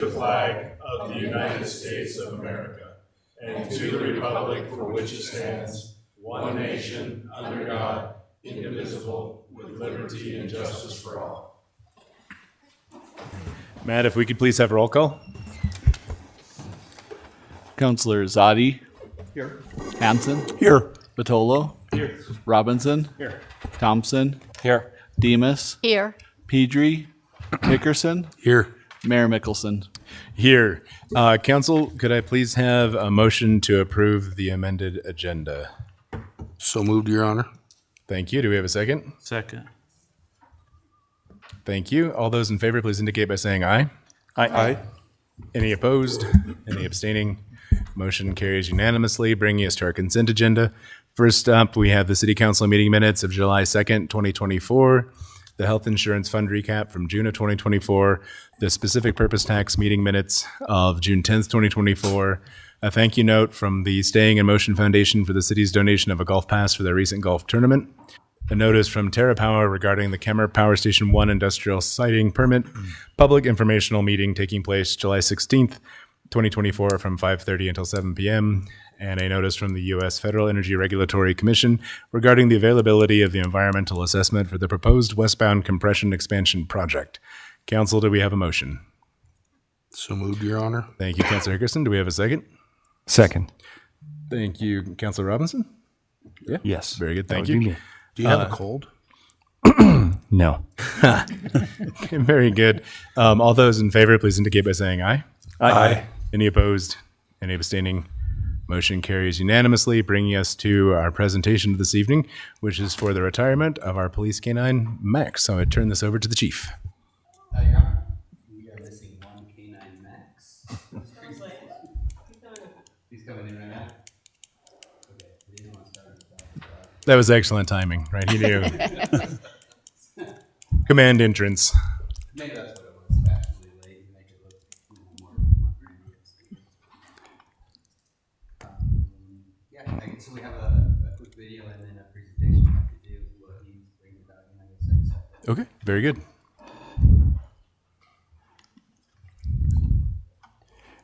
the flag of the United States of America and to the republic for which it stands, one nation, under God, indivisible, with liberty and justice for all. Matt, if we could please have a roll call. Councillor Zadi. Here. Hanson. Here. Batolo. Here. Robinson. Here. Thompson. Here. Demas. Here. Pedri. Hickerson. Here. Mayor Mickelson. Here. Council, could I please have a motion to approve the amended agenda? So moved, Your Honor. Thank you. Do we have a second? Second. Thank you. All those in favor, please indicate by saying aye. Aye. Any opposed? Any abstaining? Motion carries unanimously, bringing us to our consent agenda. First up, we have the City Council meeting minutes of July 2nd, 2024, the Health Insurance Fund recap from June of 2024, the Specific Purpose Tax meeting minutes of June 10th, 2024, a thank you note from the Staying in Motion Foundation for the city's donation of a golf pass for their recent golf tournament, a notice from Terra Power regarding the Kemmer Power Station 1 industrial siting permit, public informational meeting taking place July 16th, 2024 from 5:30 until 7 p.m., and a notice from the U.S. Federal Energy Regulatory Commission regarding the availability of the environmental assessment for the proposed westbound compression expansion project. Council, do we have a motion? So moved, Your Honor. Thank you, Councilor Hickerson. Do we have a second? Second. Thank you, Councilor Robinson. Yes. Very good. That Thank would be you. me. Do you have a cold? No. Very good. All those in favor, please indicate by saying aye. Aye. Any opposed? Any abstaining? Motion carries unanimously, bringing us to our presentation this evening, which is for the retirement of our police canine, Max. So I turn this over to the chief. We are missing one K9 Max. He's coming in right now. Okay, we didn't want to start with that. That was excellent timing, right? He knew. Command entrance. Maybe that's what it was, fashionably late, and make it look more previous. So we have a quick video and then a presentation we have to do what he's bringing about in United States. Okay, very good.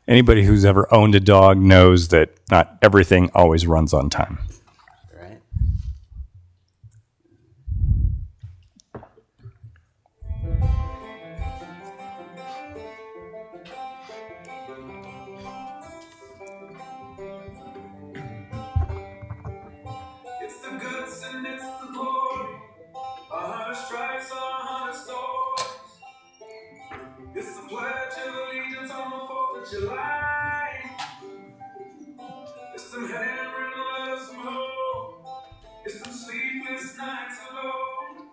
Anybody who's ever owned a dog knows that not everything always runs on time. All right. It's the guts and it's the glory. 100 stripes, 100 stories. It's the pledge of allegiance on the 4th of July. It's them handwritten letters from home. It's them sleepless nights alone.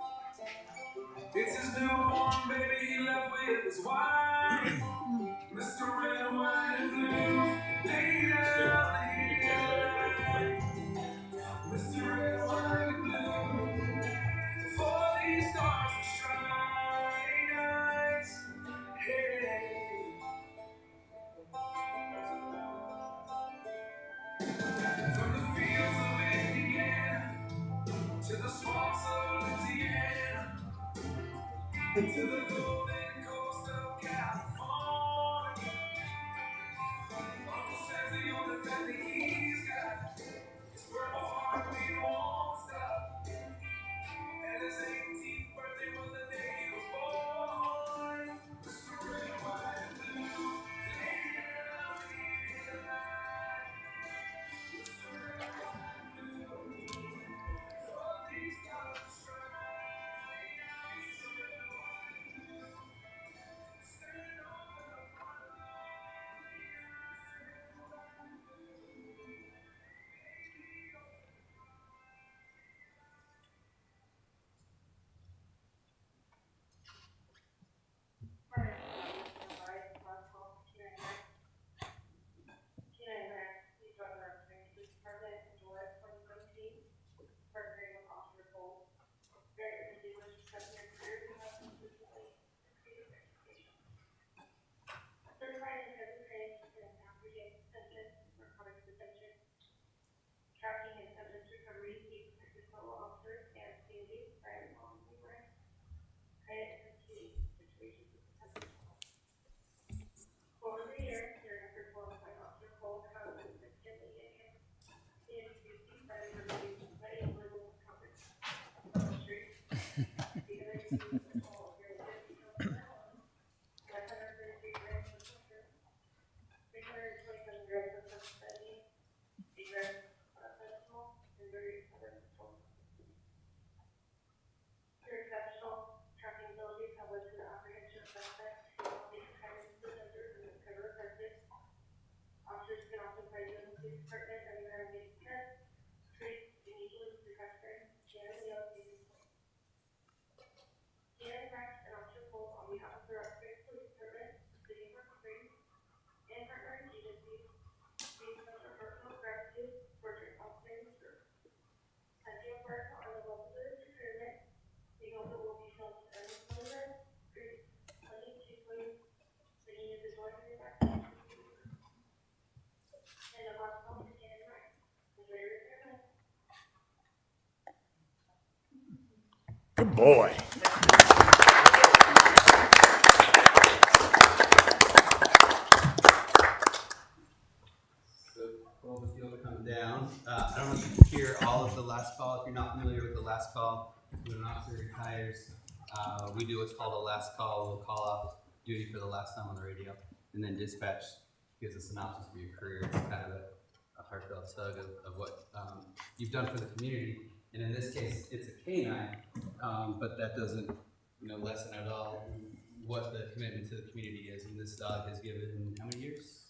It's his newborn baby he left with his wife. Mr. Red, White, and Blue, lay down here. Mr. Red, White, and Blue, for these stars and stripes nights. Hey. From the fields of Indiana to the swamps of Louisiana to the golden coast of California, Uncle Sam's the only family he's got. It's where the heartbeat won't stop. And his 18th birthday was the day he was born. Mr. Red, White, and Blue, lay down here tonight. Mr. Red, White, and Blue, for these stars strike. Mr. Red, White, and Blue, stand on the front line. Your exceptional tracking abilities have led to the apprehension of suspects who will take kindness to the desert and discover purpose. Officers can also find you in the police department at the United States 10, Street, Uniquely, the Custer, and the LCD. Dan Rex and Officer Cole, on behalf of the Rock Springs Police Department, City of Rock Springs, and partnering agencies, we express our personal gratitude for your outstanding service. As you embark on the level of retirement, we hope it will be felt as a pleasure, great, plenty to please, bringing you the joy of your back. And above all, stand right. Enjoy your retirement. Good boy. So, well, if you'll come down. I don't know if you hear all of the last call. If you're not familiar with the last call, when an officer retires, we do what's called a last call. We'll call off duty for the last time on the radio, and then dispatch gives a synopsis of your career. It's kind of a heartfelt tug of what you've done for the community. And in this case, it's a canine, but that doesn't, lessen at all what the commitment to the community is. And this dog has given how many years?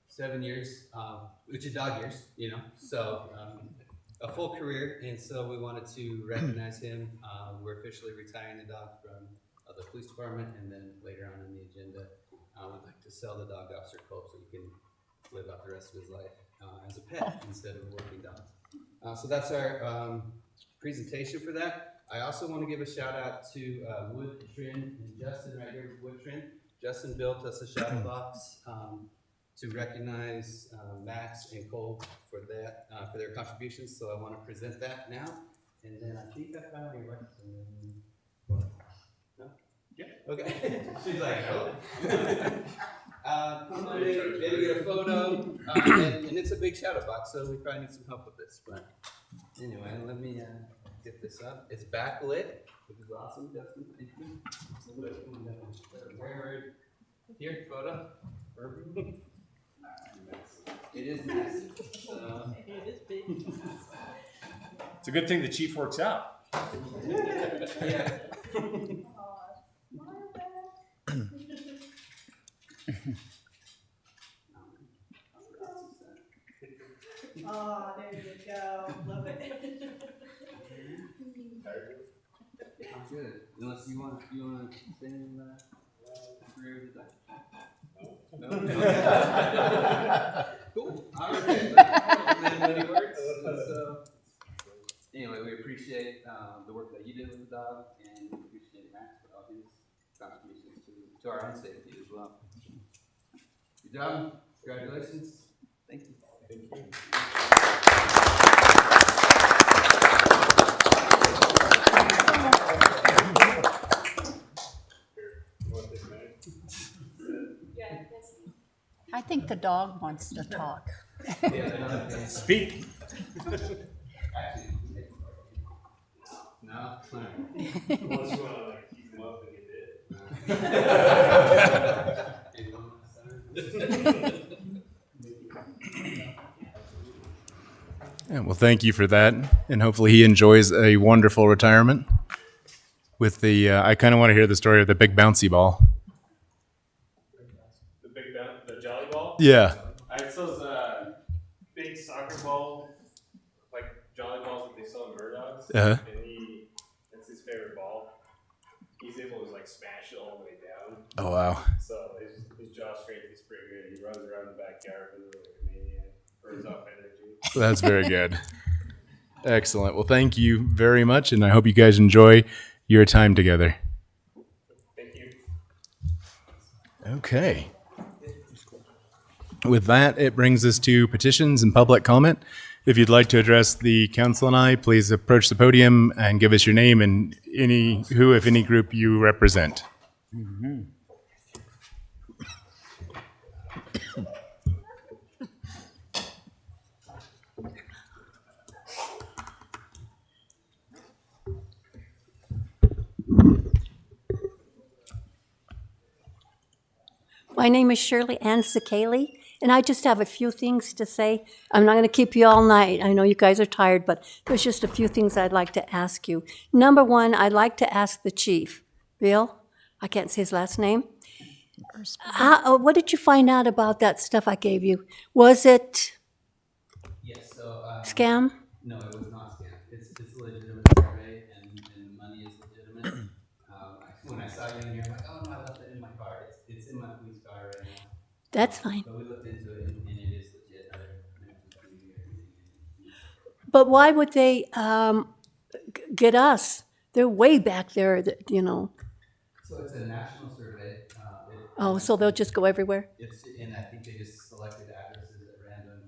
7 years, which is dog years, so a full career, and so we wanted to recognize him. We're officially retiring the dog from the police department, and then later on in the agenda, we'd like to sell the dog to Officer Cole so he can live out the rest of his life as a pet instead of a working dog. So that's our presentation for that. I also want to give a shout out to Wood Trin and Justin right here with Wood Trin. Justin built us a shadow box to recognize Max and Cole for that, for their contributions. So I want to present that now. And then I think I found your record. No? Yeah. Okay. She's like, oh. Maybe get a photo. And it's a big shadow box, so we probably need some help with this. But anyway, let me get this up. It's backlit, which is awesome, Justin. Thank you. Here, photo. It is massive. It is big. It's a good thing the chief works out. Yeah. Oh, there you go. Love it. I'm good. Unless you want to stay in the career with that. No. Cool. All right. Many words. So, anyway, we appreciate the work that you did with the dog, and we appreciate Max for all his contributions to our own safety as well. Good job. Congratulations. Thank you. Thank you. I think the dog wants to talk. Speak. No. Yeah, well, thank you for that, and hopefully he enjoys a wonderful retirement. With the, I kind of want to hear the story of the big bouncy ball. The Jolly Ball? Yeah. It's those big soccer ball, like Jolly Balls that they sell in Bird Dogs. Uh-huh. And that's his favorite ball. He's able to smash it all the way down. Oh, wow. So his jaw strength is pretty good. He runs around the backyard with like a maniac, burns off energy. That's very good. Excellent. Well, thank you very much, and I hope you guys enjoy your time together. Thank you. Okay. With that, it brings us to petitions and public comment. If you'd like to address the council and I, please approach the podium and give us your name and if any group you represent. My name is Shirley Ann Sekeli, and I just have a few things to say. I'm not going to keep you all night. I know you guys are tired, but there's just a few things I'd like to ask you. Number one, I'd like to ask the chief, Bill, I can't say his last name. What did you find out about that stuff I gave you? Was it Yes, so, scam? no, it was not scam. It's a legitimate survey, and the money is legitimate. When I saw you in here, I'm like, oh no, I left it in my car. It's in my police car right now. That's fine. But we looked into it, and it is legit. I recommend it. But why would they get us? They're way back there, you know. So it's a national survey. Oh, so they'll just go everywhere? And I think they just selected addresses at random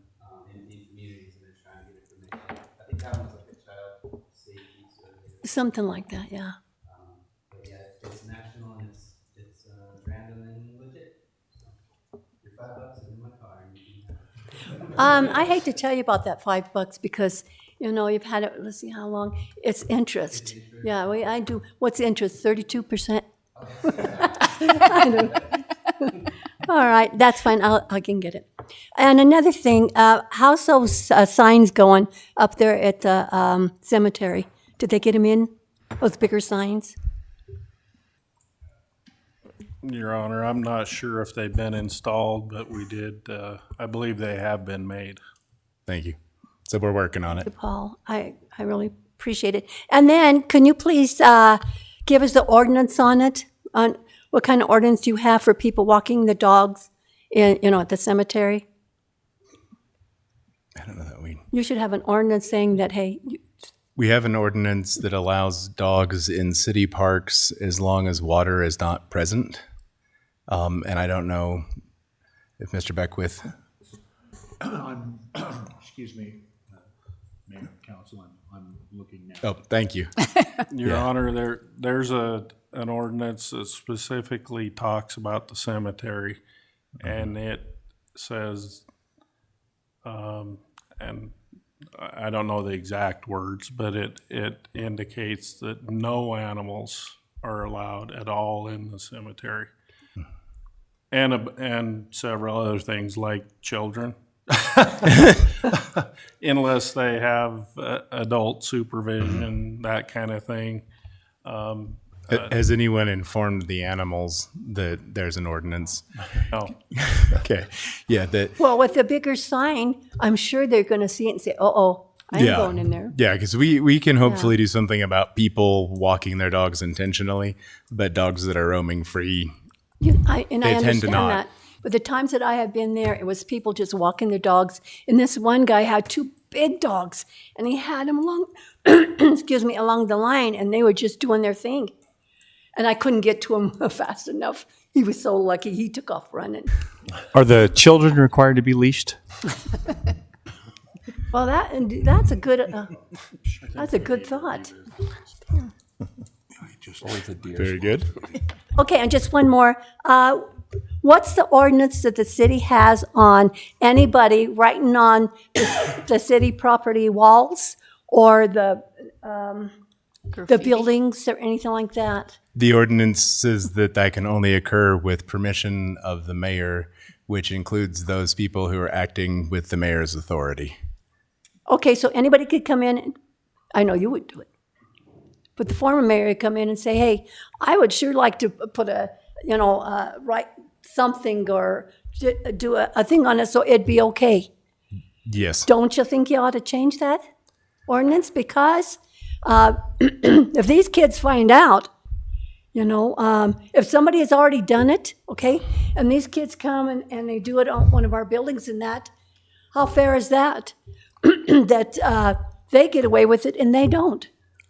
in communities, and they're trying to get information. I think that one was like a child safety survey. Something like that, yeah. But yeah, it's national and it's random and legit. So your $5 is in my car. And you can have it. I hate to tell you about that $5 because, you know, you've had it, let's see how long. It's interest. Yeah, I do. What's the interest, 32%? I don't- All right, that's fine. I can get it. And another thing, how's those signs going up there at the cemetery? Did they get them in, those bigger signs? Your Honor, I'm not sure if they've been installed, but we did, I believe they have been made. Thank you. So we're working on it. Paul, I really appreciate it. And then, can you please give us the ordinance on it? On what kind of ordinance you have for people walking the dogs in, you know, at the cemetery? I don't know that we. You should have an ordinance saying that, hey, We have an ordinance that allows dogs in city parks as long as water is not present. And I don't know if Mr. Beckwith. I'm, excuse me, Mayor, Council, I'm looking now. Oh, thank you. Your Yeah. Honor, there's an ordinance that specifically talks about the cemetery, and it says, and I don't know the exact words, but it indicates that no animals are allowed at all in the cemetery. And several other things like children. Unless they have adult supervision, that kind of thing. Has anyone informed the animals that there's an ordinance? No. Okay. Yeah. That. well, with the bigger sign, I'm sure they're going to see it and say, uh-oh, I ain't Yeah. going in there. Yeah, because we can hopefully do something about people walking their dogs intentionally, but dogs that are roaming free. I They tend to understand not. that. But the times that I have been there, it was people just walking their dogs. And this one guy had two big dogs, and he had them along, excuse me, along the line, and they were just doing their thing. And I couldn't get to him fast enough. He was so lucky. He took off running. Are the children required to be leashed? Well, that's a good thought. Very good. Okay, and just one more. What's the ordinance that the city has on anybody writing on the city property walls or the buildings or anything like that? The ordinance says that can only occur with permission of the mayor, which includes those people who are acting with the mayor's authority. Okay, so anybody could come in, and I know you would do it, but the former mayor would come in and say, hey, I would sure like to put write something or do a thing on it so it'd be okay. Yes. Don't you think you ought to change that ordinance? Because if these kids find out, if somebody has already done it, okay, and these kids come and they do it on one of our buildings and that, how fair is that? That they get away with it and they don't.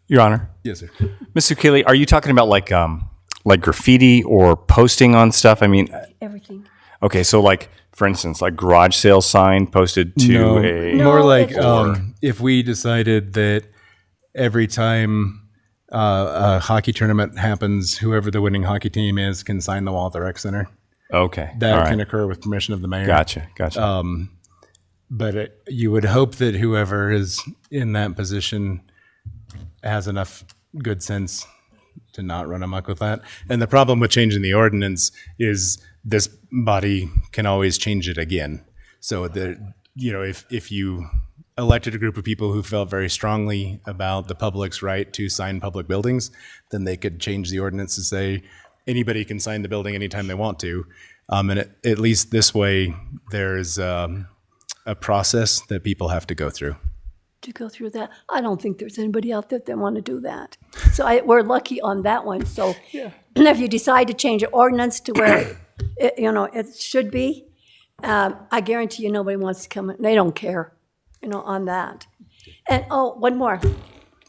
Your Honor. Yes, sir. Mr. Keeley, are you talking about like graffiti or posting on stuff? I mean, Everything. okay, so like, for instance, like garage sale sign posted to a... More like it's- if we decided that every time a hockey tournament happens, whoever the winning hockey team is can sign the wall at the rec center. Okay. That all right. can occur with permission of the mayor. Gotcha. But you would hope that whoever is in that position has enough good sense to not run amok with that. And the problem with changing the ordinance is this body can always change it again. So if you elected a group of people who felt very strongly about the public's right to sign public buildings, then they could change the ordinance to say anybody can sign the building anytime they want to. And at least this way, there's a process that people have to go through. To go through that, I don't think there's anybody out there that want to do that. So we're lucky on that one. So if you decide to change the ordinance to where it should be, I guarantee you nobody wants to come in. They don't care, on that. And one more,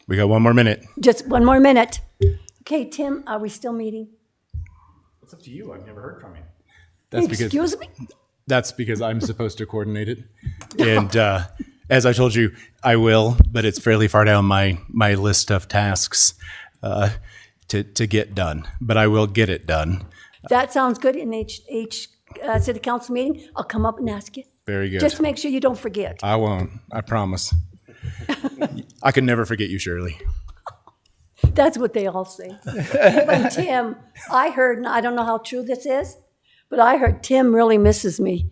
We got 1 more minute. just 1 more minute. Okay, Tim, are we still meeting? It's up to you. I've never heard from you. Excuse me? That's because I'm supposed to coordinate it. And as I told you, I will, but it's fairly far down my list of tasks to get done. But I will get it done. That sounds good. In each city council meeting, I'll come up and ask you. Very good. Just to make sure you don't forget. I won't. I promise. I can never forget you, Shirley. That's what they all say. Even Tim, I heard, and I don't know how true this is, but I heard Tim really misses me.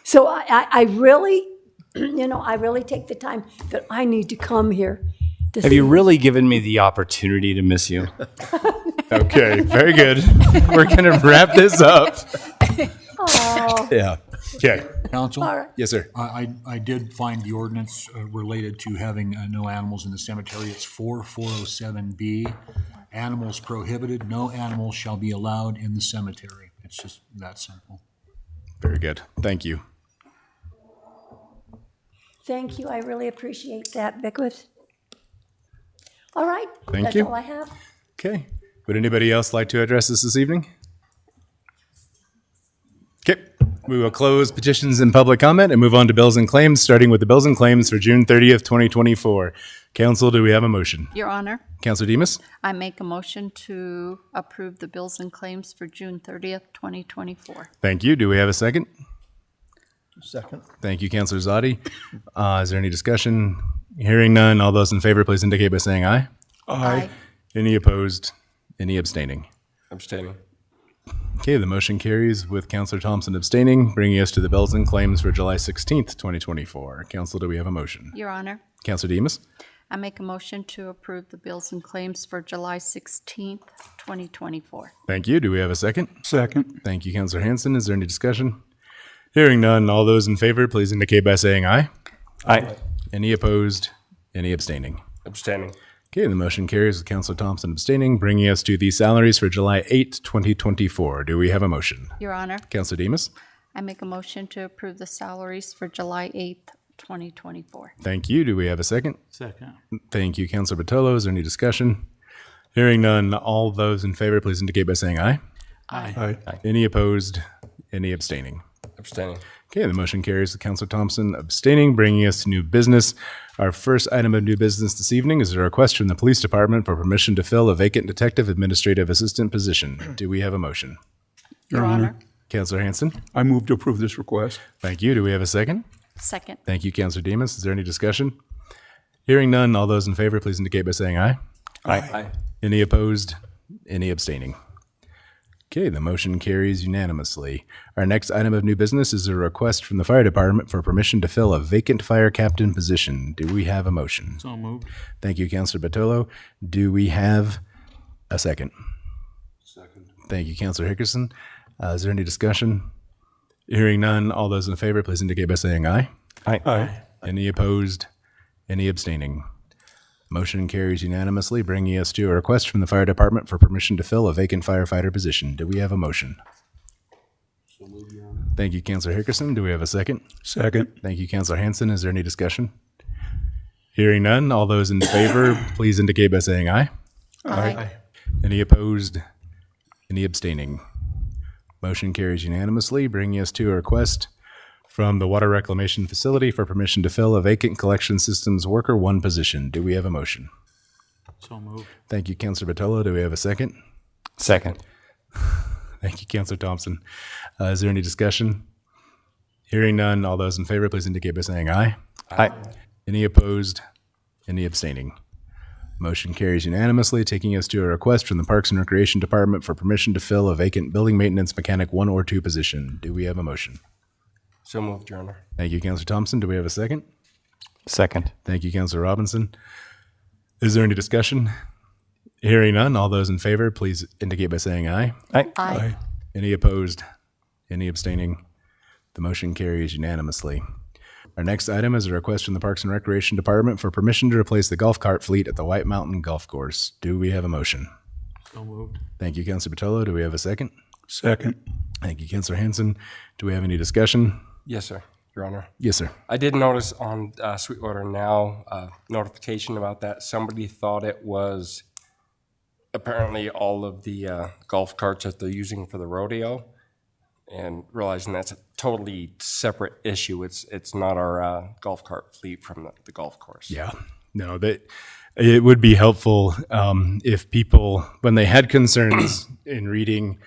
So I really, I really take the time that I need to come here. To Have you really given me the opportunity to miss you? Okay, very good. We're going to wrap this up. Oh, Yeah. Okay. Council? all right. Yes, sir. I did find the ordinance related to having no animals in the cemetery. It's 4407B. Animals prohibited. No animals shall be allowed in the cemetery. It's just that simple. Very good. Thank you. Thank you. I really appreciate that, Beckwith. All right. Thank you. That's all I have. Okay. Would anybody else like to address us this evening? Okay. We will close petitions and public comment and move on to bills and claims, starting with the bills and claims for June 30th, 2024. Council, do we have a motion? Your Honor, Councilor Demas? I make a motion to approve the bills and claims for June 30th, 2024. Thank you. Do we have a second? Second. Thank you, Councilor Zadi. Is there any discussion? Hearing none, all those in favor, please indicate by saying aye. Aye. Any opposed? Any abstaining? Abstaining. Okay, the motion carries with Councilor Thompson abstaining, bringing us to the bills and claims for July 16th, 2024. Council, do we have a motion? Your Honor, Councilor Demas? I make a motion to approve the bills and claims for July 16th, 2024. Thank you. Do we have a second? Second. Thank you, Councilor Hanson. Is there any discussion? Hearing none, all those in favor, please indicate by saying aye. Aye. Any opposed? Any abstaining? Abstaining. Okay, the motion carries with Councilor Thompson abstaining, bringing us to the salaries for July 8th, 2024. Do we have a motion? Your Honor, Councilor Demas? I make a motion to approve the salaries for July 8th, 2024. Thank you. Do we have a second? Second. Thank you, Councilor Batolo. Is there any discussion? Hearing none, all those in favor, please indicate by saying aye. Aye. Any opposed? Any abstaining? Abstaining. Okay, the motion carries with Councilor Thompson abstaining, bringing us to new business. Our first item of new business this evening is a request from the Police Department for permission to fill a vacant detective administrative assistant position. Do we have a motion? Your Honor, Councilor Hanson? I move to approve this request. Thank you. Do we have a second? second. Thank you, Councilor Demas. Is there any discussion? Hearing none, all those in favor, please indicate by saying aye. Aye. Any opposed? Any abstaining? Okay, the motion carries unanimously. Our next item of new business is a request from the fire department for permission to fill a vacant fire captain position. Do we have a motion? So moved. Thank you, Councilor Batolo. Do we have a second? Second. Thank you, Councilor Hickerson. Is there any discussion? Hearing none, all those in favor, please indicate by saying aye. Aye. Aye. Any opposed? Any abstaining? Motion carries unanimously, bringing us to a request from the fire department for permission to fill a vacant firefighter position. Do we have a motion? So moved, Your Honor. Thank you, Councilor Hickerson. Do we have a second? Second. Thank you, Councilor Hanson. Is there any discussion? Hearing none, all those in favor, please indicate by saying aye. Aye. Any opposed? Any abstaining? Motion carries unanimously, bringing us to a request from the Water Reclamation Facility for permission to fill a vacant collection systems worker one position. Do we have a motion? So moved. Thank you, Councilor Batolo. Do we have a second? Second. Thank you, Councilor Thompson. Is there any discussion? Hearing none, all those in favor, please indicate by saying aye. Aye. Any opposed? Any abstaining? Motion carries unanimously, taking us to a request from the Parks and Recreation Department for permission to fill a vacant building maintenance mechanic 1 or 2 position. Do we have a motion? So moved, Your Honor. Thank you, Counselor Thompson. Do we have a second? Second. Thank you, Counselor Robinson. Is there any discussion? Hearing none, all those in favor, please indicate by saying aye. Aye. Any opposed? Any abstaining? The motion carries unanimously. Our next item is a request from the Parks and Recreation Department for permission to replace the golf cart fleet at the White Mountain Golf Course. Do we have a motion? So moved. Thank you, Counselor Botello. Do we have a second? Second. Thank you, Counselor Hanson. Do we have any discussion? Yes, sir, Your Honor. Yes, sir. I did notice on Sweetwater Now notification about that. Somebody thought it was apparently all of the golf carts that they're using for the rodeo, and realizing that's a totally separate issue. It's not our golf cart fleet from the golf course. Yeah. No, that it would be helpful if people, when they had concerns in reading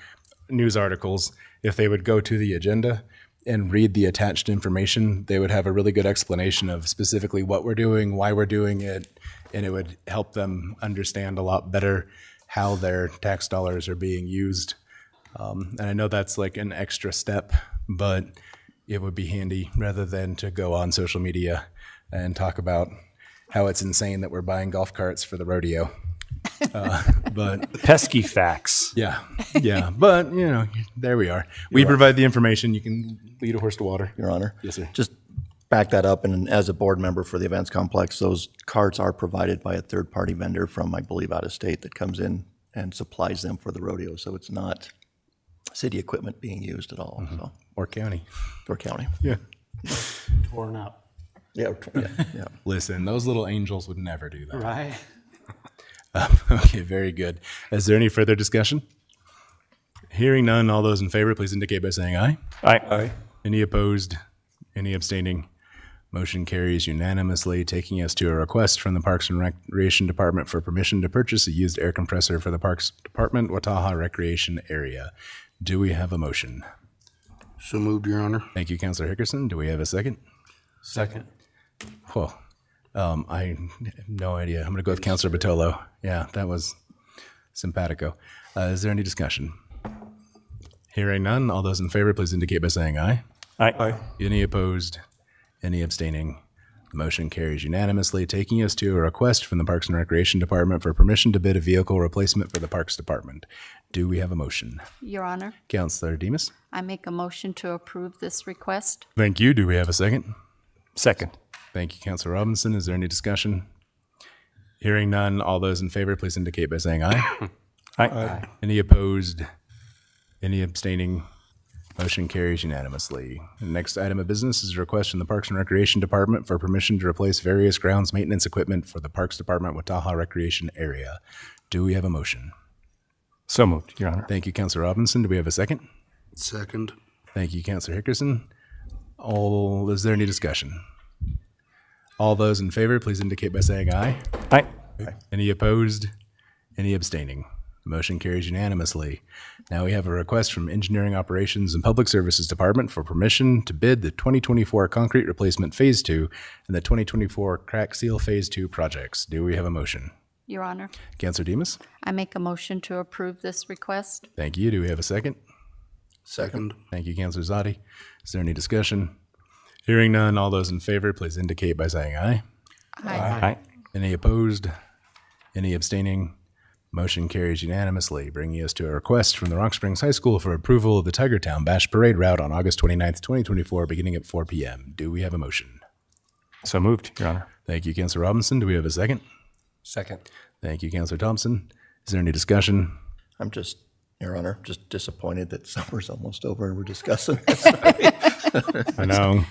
news articles, if they would go to the agenda and read the attached information, they would have a really good explanation of specifically what we're doing, why we're doing it, and it would help them understand a lot better how their tax dollars are being used. And I know that's like an extra step, but it would be handy rather than to go on social media and talk about how it's insane that we're buying golf carts for the rodeo. But Pesky facts. yeah, but you know, there we are. We provide the information. You can lead a horse to water. Your Honor. Yes, sir. Just back that up, and as a board member for the events complex, those carts are provided by a third-party vendor from, I believe, out of state that comes in and supplies them for the rodeo. So it's not city equipment being used at all. So. Or county. Or county. Yeah. Torn up. Yeah. Yeah. Listen, those little angels would never do that. Right. Okay, very good. Is there any further discussion? Hearing none, all those in favor, please indicate by saying aye. Aye. Any opposed? Any abstaining? Motion carries unanimously, taking us to a request from the Parks and Recreation Department for permission to purchase a used air compressor for the Parks Department, Wataha Recreation Area. Do we have a motion? So moved, Your Honor. Thank you, Counselor Hickerson. Do we have a second? Second. Well, I have no idea. I'm going to go with Counselor Botello. Yeah, that was simpatico. Is there any discussion? Hearing none, all those in favor, please indicate by saying aye. Aye. Any opposed? Any abstaining? The motion carries unanimously, taking us to a request from the Parks and Recreation Department for permission to bid a vehicle replacement for the Parks Department. Do we have a motion? Your Honor, Counselor Demas? I make a motion to approve this request. Thank you. Do we have a second? Second. Thank you, Counselor Robinson. Is there any discussion? Hearing none, all those in favor, please indicate by saying aye. Aye. Any opposed? Any abstaining? Motion carries unanimously. The next item of business is a request from the Parks and Recreation Department for permission to replace various grounds maintenance equipment for the Parks Department Wataha Recreation Area. Do we have a motion? So moved, Your Honor. Thank you, Counselor Robinson. Do we have a second? Second. Thank you, Counselor Hickerson. Is there any discussion? All those in favor, please indicate by saying aye. Aye. Any opposed? Any abstaining? The motion carries unanimously. Now we have a request from Engineering Operations and Public Services Department for permission to bid the 2024 Concrete Replacement Phase 2 and the 2024 Crack Seal Phase 2 projects. Do we have a motion? Your Honor, Counselor Demas? I make a motion to approve this request. Thank you. Do we have a second? Second. Thank you, Counselor Zadi. Is there any discussion? Hearing none, all those in favor, please indicate by saying aye. Aye. Any opposed? Any abstaining? Motion carries unanimously, bringing us to a request from the Rock Springs High School for approval of the Tiger Town Bash Parade route on August 29th, 2024, beginning at 4 p.m. Do we have a motion? So moved, Your Honor. Thank you, Counselor Robinson. Do we have a second? Second. Thank you, Counselor Thompson. Is there any discussion? I'm just, Your Honor, just disappointed that summer's almost over and we're discussing this. I know.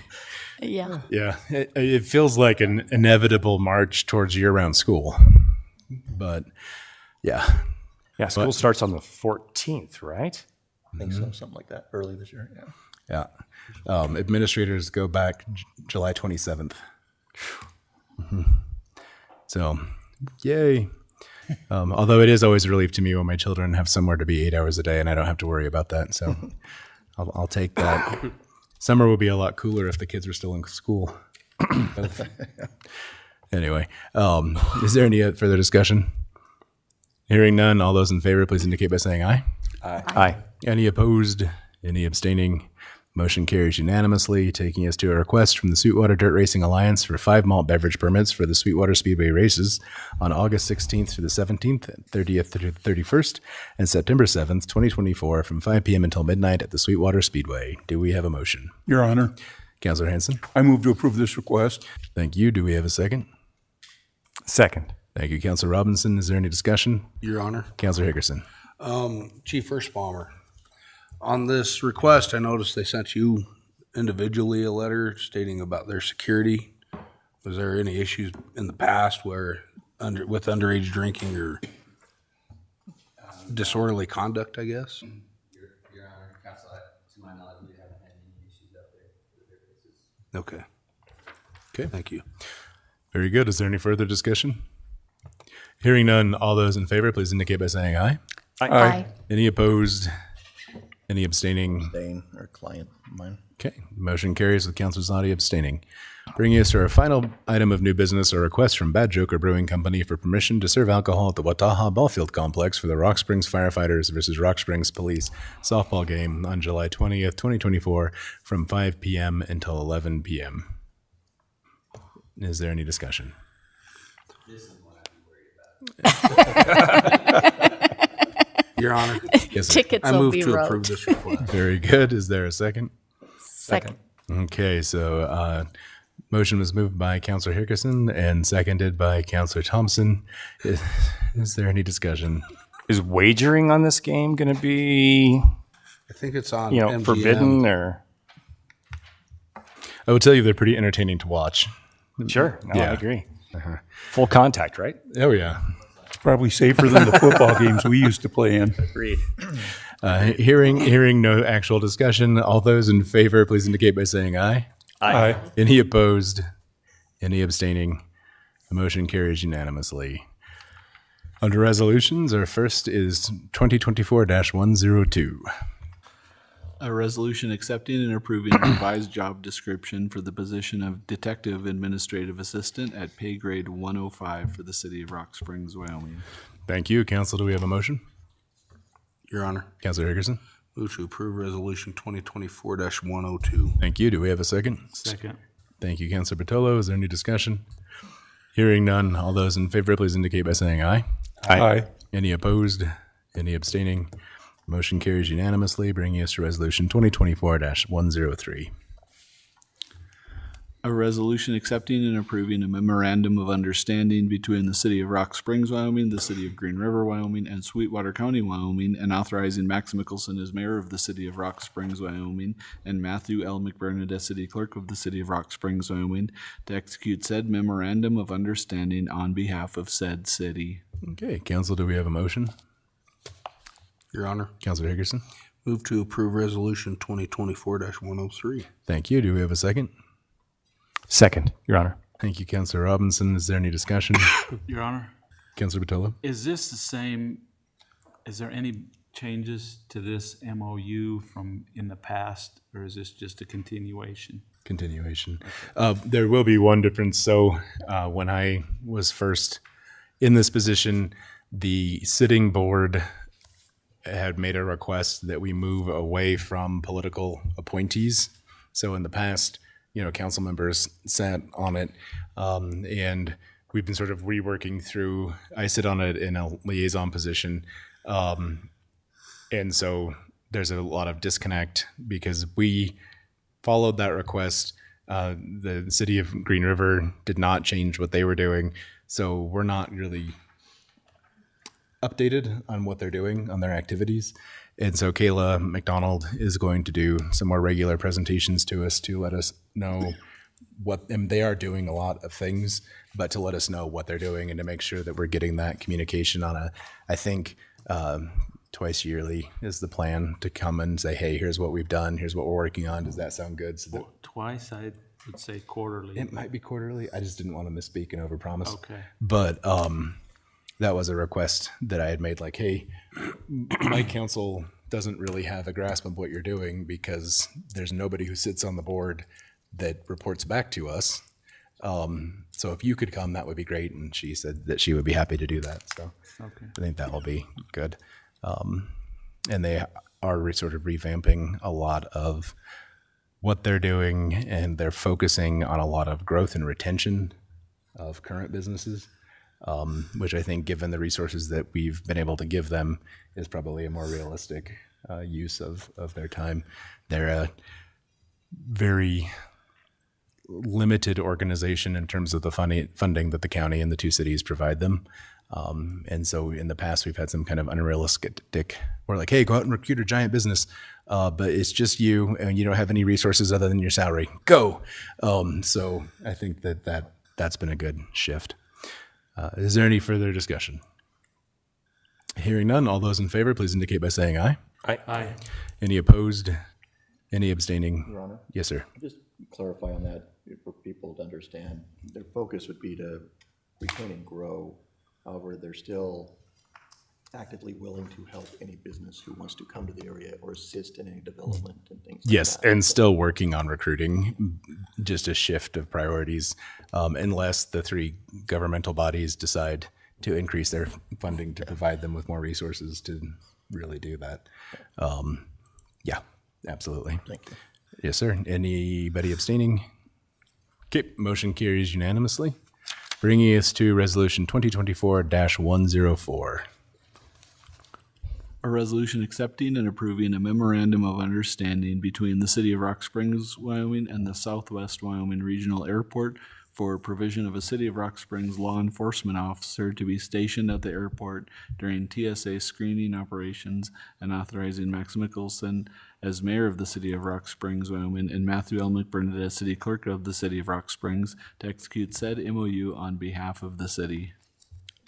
Yeah. Yeah, it feels like an inevitable march towards year-round school. But, yeah. Yeah, school starts on the 14th, right? I think so, something like that, early this year, yeah. Yeah. Administrators go back July 27th. So, yay. Although it is always a relief to me when my children have somewhere to be 8 hours a day and I don't have to worry about that. So I'll take that. Summer will be a lot cooler if the kids are still in school. Anyway, is there any further discussion? Hearing none, all those in favor, please indicate by saying aye. Aye. Any opposed? Any abstaining? Motion carries unanimously, taking us to a request from the Sweetwater Dirt Racing Alliance for 5 malt beverage permits for the Sweetwater Speedway races on August 16th through the 17th, 30th through the 31st, and September 7th, 2024, from 5 p.m. until midnight at the Sweetwater Speedway. Do we have a motion? Your Honor, Councilor Hanson? I move to approve this request. Thank you. Do we have a second? Second. Thank you, Councilor Robinson. Is there any discussion? Your Honor. Councilor Hickerson? Chief Firstbomber, on this request, I noticed they sent you individually a letter stating about their security. Was there any issues in the past where with underage drinking or disorderly conduct, I guess? Your Honor, Council, to my knowledge, we haven't had any issues out there with their cases. Okay. Thank you. Very good. Is there any further discussion? Hearing none, all those in favor, please indicate by saying aye. Aye. Any opposed? Any abstaining? Dane, our client, mine. Okay, motion carries with Councilor Zadi abstaining. Bringing us to our final item of new business, a request from Bad Joker Brewing Company for permission to serve alcohol at the Wataha Ballfield Complex for the Rock Springs Firefighters versus Rock Springs Police softball game on July 20th, 2024 from 5 p.m. until 11 p.m. Is there any discussion? This is what I'd be worried about. Your Honor, Yes, sir. Tickets I will move be to wrote. approve this request. Very good. Is there a second? Second. Okay, so motion was moved by Councilor Hickerson and seconded by Councilor Thompson. Is there any discussion? Is wagering on this game going to be, I think it's on MGM. forbidden or? I will tell you they're pretty entertaining to watch. Sure. No, Yeah. I agree. Full contact, right? Oh, yeah. It's probably safer than the football games we used to play in. Agreed. Hearing no actual discussion, all those in favor, please indicate by saying aye. Aye. Any opposed? Any abstaining? The motion carries unanimously. Under resolutions, our first is 2024-102. A resolution accepting and approving a revised job description for the position of Detective Administrative Assistant at pay grade 105 for the city of Rock Springs, Wyoming. Thank you. Council, do we have a motion? Your Honor, Councilor Hickerson? move to approve resolution 2024-102. Thank you. Do we have a second? Second. Thank you, Councilor Bertolo. Is there any discussion? Hearing none, all those in favor, please indicate by saying aye. Aye. Any opposed? Any abstaining? Motion carries unanimously, bringing us to resolution 2024-103. A resolution accepting and approving a memorandum of understanding between the city of Rock Springs, Wyoming, the city of Green River, Wyoming, and Sweetwater County, Wyoming, and authorizing Max Mickelson as mayor of the city of Rock Springs, Wyoming, and Matthew L. McBurnett as city clerk of the city of Rock Springs, Wyoming, to execute said memorandum of understanding on behalf of said city. Okay, Council, do we have a motion? Your Honor, Councilor Hickerson? move to approve resolution 2024-103. Thank you. Do we have a second? Second, Your Honor. Thank you, Councilor Robinson. Is there any discussion? Your Honor, Councilor Bertolo? is this the same, is there any changes to this MOU from in the past, or is this just a continuation? Continuation. There will be one difference. So when I was first in this position, the sitting board had made a request that we move away from political appointees. So in the past, council members sat on it, and we've been sort of reworking through. I sit on it in a liaison position, and so there's a lot of disconnect because we followed that request. The city of Green River did not change what they were doing, so we're not really updated on what they're doing on their activities. And so Kayla McDonald is going to do some more regular presentations to us to let us know what, and they are doing a lot of things, but to let us know what they're doing and to make sure that we're getting that communication on I think twice yearly is the plan, to come and say, hey, here's what we've done, here's what we're working on. Does that sound good? So that, Twice, I would say quarterly. it might be quarterly. I just didn't want to misspeak and overpromise. Okay. But that was a request that I had made, like, hey, my council doesn't really have a grasp of what you're doing because there's nobody who sits on the board that reports back to us. So if you could come, that would be great. And she said that she would be happy to do that. So Okay. I think that will be good. And they are sort of revamping a lot of what they're doing, and they're focusing on a lot of growth and retention of current businesses, which I think, given the resources that we've been able to give them, is probably a more realistic use of their time. They're a very limited organization in terms of the funding that the county and the two cities provide them. And so in the past, we've had some kind of unrealistic, we're like, hey, go out and recruit a giant business, but it's just you and you don't have any resources other than your salary. Go. So I think that's been a good shift. Is there any further discussion? Hearing none, all those in favor, please indicate by saying aye. Aye. Any opposed? Any abstaining? Your Honor? Yes, sir. Just clarify on that for people to understand. Their focus would be to retain and grow. However, they're still actively willing to help any business who wants to come to the area or assist in any development and things like Yes, that. and still working on recruiting, just a shift of priorities, unless the three governmental bodies decide to increase their funding to provide them with more resources to really do that. Yeah, absolutely. Thank you. Yes, sir. Anybody abstaining? Okay, motion carries unanimously. Bringing us to Resolution 2024-104. A resolution accepting and approving a memorandum of understanding between the City of Rock Springs, Wyoming and the Southwest Wyoming Regional Airport for provision of a City of Rock Springs law enforcement officer to be stationed at the airport during TSA screening operations, and authorizing Max Mickelson as mayor of the City of Rock Springs, Wyoming, and Matthew L. McBurnett as city clerk of the City of Rock Springs to execute said MOU on behalf of the city.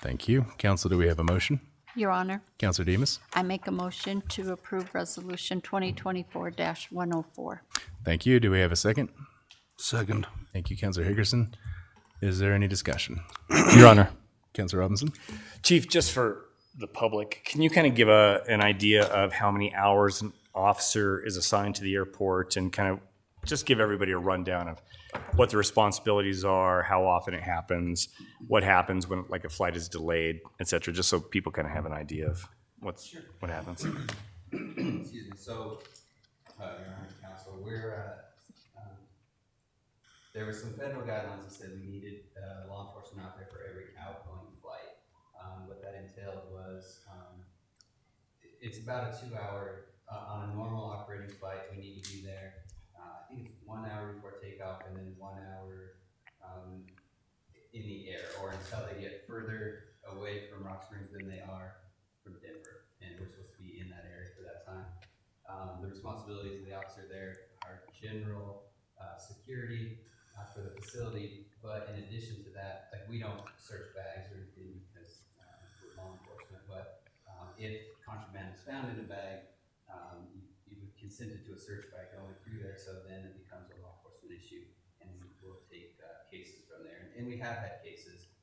Thank you. Council, do we have a motion? Your Honor, Councilor Demus? I make a motion to approve Resolution 2024-104. Thank you. Do we have a second? Second. Thank you, Councilor Higgerson. Is there any discussion? Your Honor. Councilor Robinson? Chief, just for the public, can you kind of give an idea of how many hours an officer is assigned to the airport, and kind of just give everybody a rundown of what the responsibilities are, how often it happens, what happens when like a flight is delayed, et cetera, just so people kind of have an idea of what happens. Excuse me. So, Your Honor, Council, there were some federal guidelines that said we needed law enforcement out there for every outgoing flight. What that entailed was it's about a 2-hour on a normal operating flight. We need to be there. I think it's 1 hour before takeoff, and then 1 hour in the air, or until they get further away from Rock Springs than they are from Denver, and we're supposed to be in that area for that time. The responsibilities of the officer there are general security for the facility, but in addition to that, like, we don't search bags or anything because we're law enforcement, but if contraband is found in a bag, you would consented to a search bag going through there, so then it becomes a law enforcement issue, and we'll take cases from there. And we have had cases.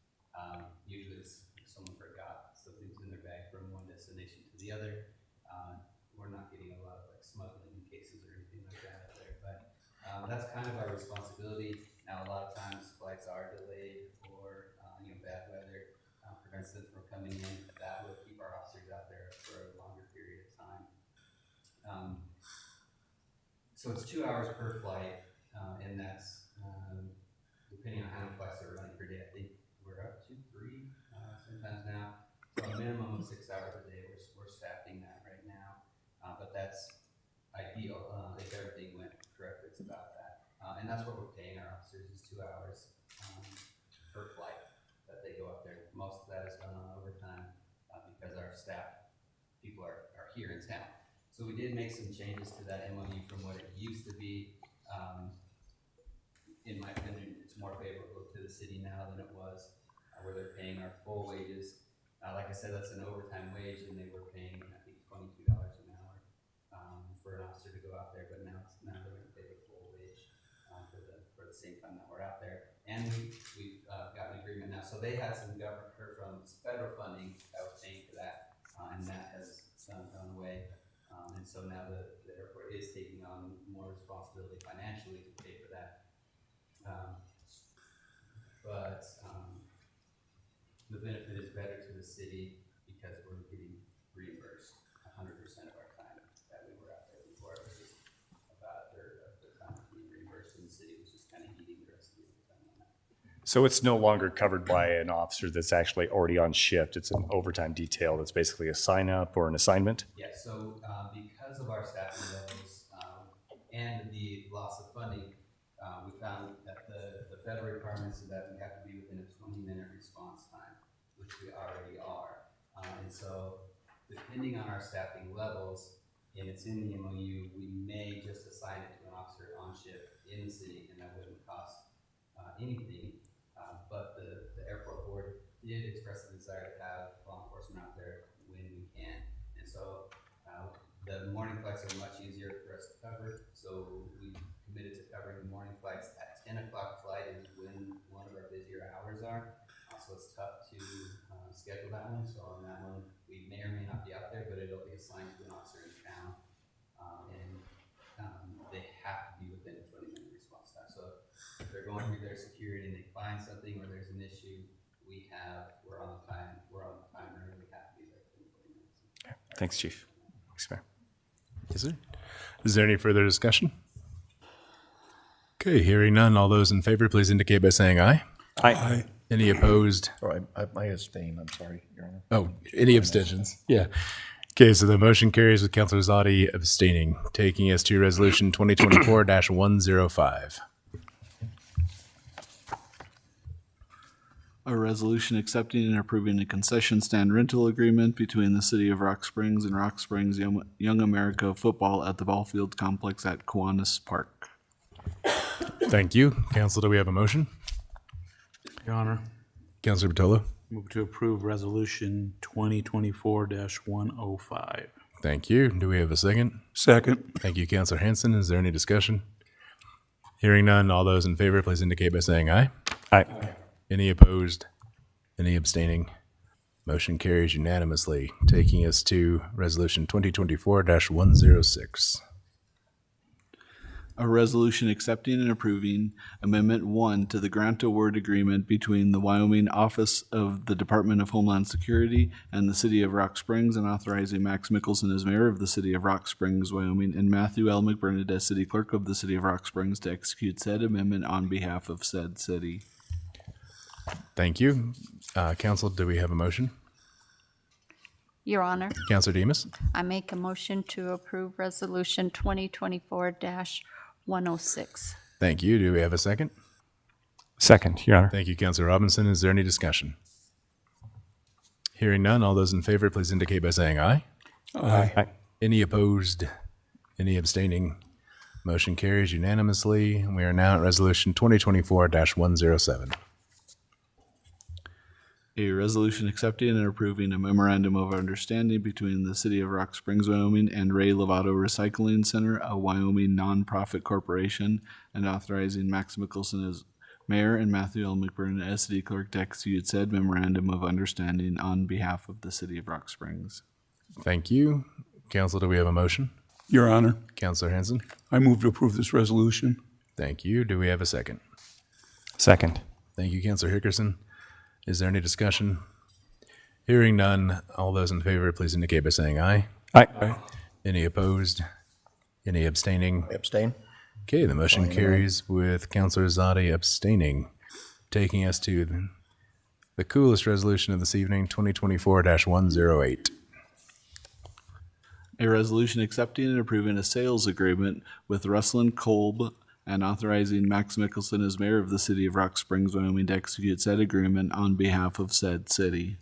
Usually it's someone forgot something's in their bag from one destination to the other. We're not getting a lot of like smuggling cases or anything like that out there, but that's kind of our responsibility. Now, a lot of times flights are delayed, or bad weather prevents them from coming in. That will keep our officers out there for a longer period of time. So it's 2 hours per flight, and that's depending on how many flights are running per day. I think we're up to 3 sometimes now. So a minimum of 6 hours a day. We're staffing that right now, but that's ideal. If everything went correctly, it's about that, and that's what we're paying our officers is 2 hours per flight that they go up there. Most of that is done on overtime because our staff people are here in town. So we did make some changes to that MOU from what it used to be. In my opinion, it's more favorable to the city now than it was, where they're paying our full wages. Like I said, that's an overtime wage, and they were paying, I think, $22 an hour for an officer to go out there. But now they're going to pay the full wage for the same time that we're out there. And we've got an agreement now. So they had some government from federal funding that was paying for that, and that has gone away. And so now the airport is taking on more responsibility financially to pay for that. city because we're getting reimbursed 100% of our time that we were out there before. It was just about a third of the time being reimbursed, and the city was just kind of eating the rest of the overtime on that. So it's no longer covered by an officer that's actually already on shift. It's an overtime detail that's basically a sign up or an assignment. Yeah, so because of our staffing levels and the loss of funding, we found that the federal requirements is that we have to be within a 20-minute response time, which we already are. And so depending on our staffing levels, and it's in the MOU, we may just assign it to an officer on shift in the city, and that wouldn't cost anything. But the airport board did express a desire to have law enforcement out there when we can. And so the morning flights are much easier for us to cover. So we committed to covering the morning flights. At 10 o'clock flight is when one of our busier hours are. So it's tough to schedule that one. So on that one, we may or may not be out there, but it'll be assigned to an officer in town. They have to be within a 20-minute response time. So if they're going through their security and they find something or there's an issue, we're on the timer, we have to be there within 20 minutes. Okay. Thanks, Chief. Thanks, Mayor. Yes, sir. Is there any further discussion? Okay, hearing none. All those in favor, please indicate by saying aye. Aye. Any opposed? Or I abstain, I'm sorry, Your Honor. Oh, any abstentions? Yeah. Okay, so the motion carries with Councilor Zadi abstaining, taking us to Resolution 2024-105. A resolution accepting and approving a concession stand rental agreement between the City of Rock Springs and Rock Springs Young America Football at the Ballfield Complex at Kiwanis Park. Thank you. Council, do we have a motion? Your Honor, Councilor Batolo? move to approve Resolution 2024-105. Thank you. Do we have a second? Second. Thank you, Councilor Hanson. Is there any discussion? Hearing none. All those in favor, please indicate by saying aye. Aye. Any opposed? Any abstaining? Motion carries unanimously, taking us to Resolution 2024-106. A resolution accepting and approving Amendment 1 to the grant award agreement between the Wyoming Office of the Department of Homeland Security and the City of Rock Springs, and authorizing Max Mickelson as mayor of the City of Rock Springs, Wyoming, and Matthew L. McBurnett as city clerk of the City of Rock Springs to execute said amendment on behalf of said city. Thank you. Council, do we have a motion? Your Honor, Councilor Demus? I make a motion to approve Resolution 2024-106. Thank you. Do we have a second? Second, Your Honor. Thank you, Councilor Robinson. Is there any discussion? Hearing none. All those in favor, please indicate by saying aye. Aye. Any opposed? Any abstaining? Motion carries unanimously. We are now at Resolution 2024-107. A resolution accepting and approving a memorandum of understanding between the City of Rock Springs, Wyoming, and Ray Lovato Recycling Center, a Wyoming nonprofit corporation, and authorizing Max Mickelson as mayor and Matthew L. McBurnett as city clerk to execute said memorandum of understanding on behalf of the City of Rock Springs. Thank you. Council, do we have a motion? Your Honor, Councilor Hanson? I move to approve this resolution. Thank you. Do we have a second? Second. Thank you, Councilor Hickerson. Is there any discussion? Hearing none, all those in favor, please indicate by saying aye. Aye. Any opposed? Any abstaining? Abstain? Okay, the motion carries with Councilor Zadi abstaining, taking us to the coolest resolution of this evening, 2024-108. A resolution accepting and approving a sales agreement with Rustlin Kolb and authorizing Max Mickelson as mayor of the City of Rock Springs, Wyoming, to execute said agreement on behalf of said city.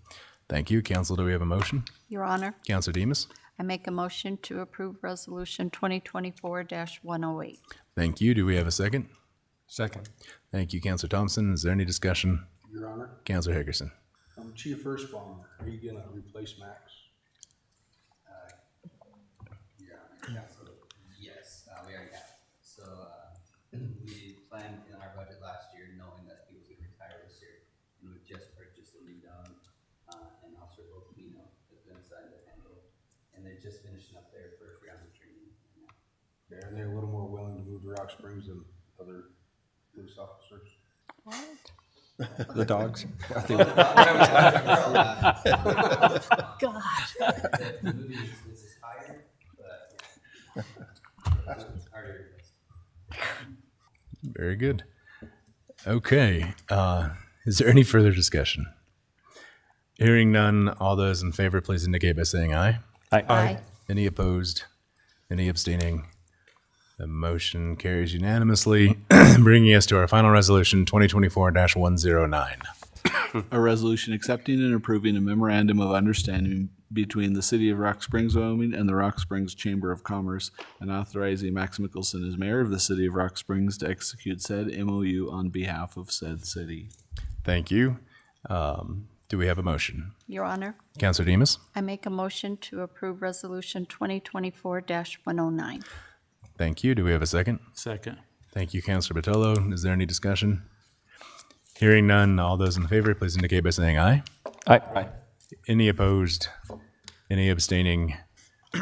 Thank you. Council, do we have a motion? Your Honor, Councilor Demus? I make a motion to approve Resolution 2024-108. Thank you. Do we have a second? Second. Thank you, Councilor Thompson. Is there any discussion? Your Honor, Councilor Hickerson? Chief First Bomber, are you gonna replace Max? Yes, we already have. So we planned in our budget last year, knowing that he was going to retire this year, and we just purchased a new gun, and Officer Volcano has been assigned to handle, and they're just finishing up their first round of training. Yeah, are they a little more willing to move to Rock Springs than other police officers? What? The dogs? I think- Gosh. The movie is higher, but yeah. Harder. Very good. Okay, is there any further discussion? Hearing none, all those in favor, please indicate by saying aye. Aye. Any opposed? Any abstaining? The motion carries unanimously, bringing us to our final resolution, 2024-109. A resolution accepting and approving a memorandum of understanding between the City of Rock Springs, Wyoming and the Rock Springs Chamber of Commerce, and authorizing Max Mickelson as mayor of the City of Rock Springs to execute said MOU on behalf of said city. Thank you. Do we have a motion? Your Honor, Counselor Demas? I make a motion to approve Resolution 2024-109. Thank you. Do we have a second? Second. Thank you, Counselor Batolo. Is there any discussion? Hearing none, all those in favor, please indicate by saying aye. Aye. Any opposed? Any abstaining?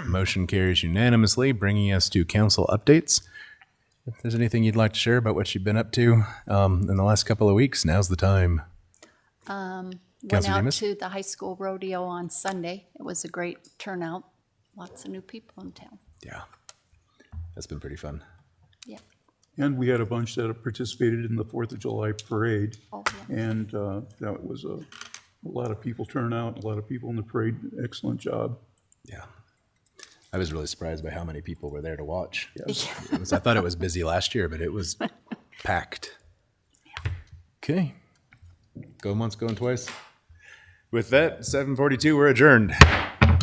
Motion carries unanimously, bringing us to council updates. If there's anything you'd like to share about what you've been up to in the last couple of weeks, now's the time. Went Counselor out Demas? to the high school rodeo on Sunday. It was a great turnout. Lots of new people in town. Yeah, that's been pretty fun. Yeah. And we had a bunch that participated in the 4th of July parade. Oh, yeah. And that was a lot of people turn out, a lot of people in the parade. Excellent job. Yeah. I was really surprised by how many people were there to watch. Yes. I thought it was busy last year, but it was packed. Okay. Going once, going twice. With that, 7:42, we're adjourned.